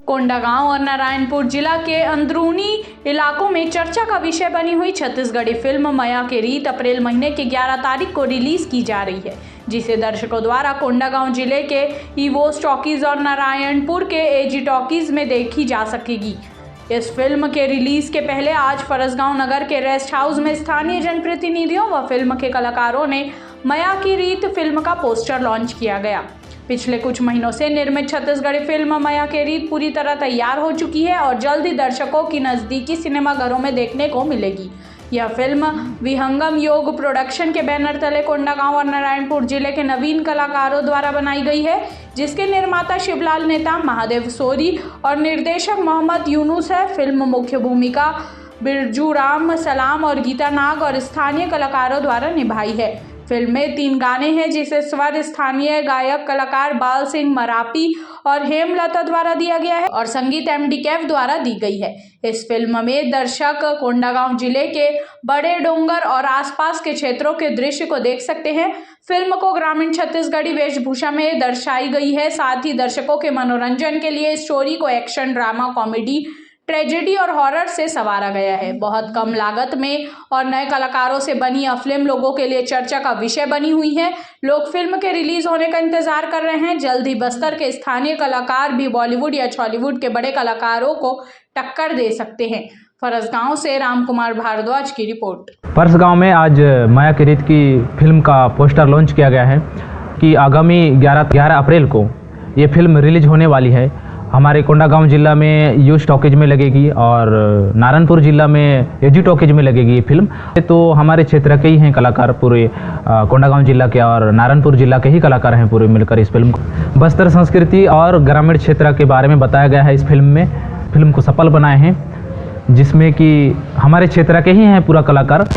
कोंडागांव और नारायणपुर जिला के अंदरूनी इलाकों में चर्चा का विषय बनी हुई छत्तीसगढ़ी फिल्म माया के रीत अप्रैल महीने की 11 तारीख को रिलीज की जा रही है, जिसे दर्शकों द्वारा कोंडागांव जिले के ईवोस टॉकीज और नारायणपुर के एजी टॉकीज में देखी जा सकेगी। इस फिल्म के रिलीज के पहले आज फरसगांव नगर के रेस्ट हाउस में स्थानीय जनप्रतिनिधियों व फिल्म के कलाकारों ने माया की रीत फिल्म का पोस्टर लॉन्च किया गया। पिछले कुछ महीनों से निर्मित छत्तीसगढ़ी फिल्म माया के रीत पूरी तरह तैयार हो चुकी है और जल्द ही दर्शकों की नज़दीकी सिनेमाघरों में देखने को मिलेगी। यह फिल्म विहंगम योग प्रोडक्शन के बैनर तले कोंडागांव और नारायणपुर जिले के नवीन कलाकारों द्वारा बनाई गई है, जिसके निर्माता शिवलाल नेता, महादेव सोरी और निर्देशक मोहम्मद यूनुस है। फिल्म मुख्य भूमिका बिरजू राम सलाम और गीता नाग और स्थानीय कलाकारों द्वारा निभाई है। फिल्म में 3 गाने हैं, जिसे स्वर स्थानीय गायक कलाकार बाल सिंह मरापी और हेमलता द्वारा दिया गया है और संगीत एमडी कैफ द्वारा दी गई है। इस फिल्म में दर्शक कोंडागांव जिले के बड़े डोंगर और आसपास के क्षेत्रों के दृश्य को देख सकते हैं। फिल्म को ग्रामीण छत्तीसगढ़ी वेशभूषा में दर्शाई गई है। साथ ही दर्शकों के मनोरंजन के लिए स्टोरी को एक्शन, ड्रामा, कॉमेडी, ट्रेजेडी और हॉरर से संवारा गया है। बहुत कम लागत में और नए कलाकारों से बनी यह फिल्म लोगों के लिए चर्चा का विषय बनी हुई है। लोग फिल्म के रिलीज होने का इंतजार कर रहे हैं। जल्द ही बस्तर के स्थानीय कलाकार भी बॉलीवुड या बॉलीवुड के बड़े कलाकारों को टक्कर दे सकते हैं। फरसगांव से रामकुमार भारद्वाज की रिपोर्ट। फरसगांव में आज माया की रीत की फिल्म का पोस्टर लॉन्च किया गया है कि आगामी 11 अप्रैल को ये फिल्म रिलीज होने वाली है। हमारे कोंडागांव जिला में यूज टॉकीज में लगेगी और नारायणपुर जिला में एजी टॉकीज में लगेगी ये फिल्म। तो हमारे क्षेत्र के ही हैं कलाकार, पूरे कोंडागांव जिला के और नारायणपुर जिला के ही कलाकार हैं पूरे मिलकर इस फिल्म को। बस्तर संस्कृति और ग्रामीण क्षेत्र के बारे में बताया गया है इस फिल्म में। फिल्म को सफल बनाए हैं, जिसमें कि हमारे क्षेत्र के ही हैं पूरा कलाकार।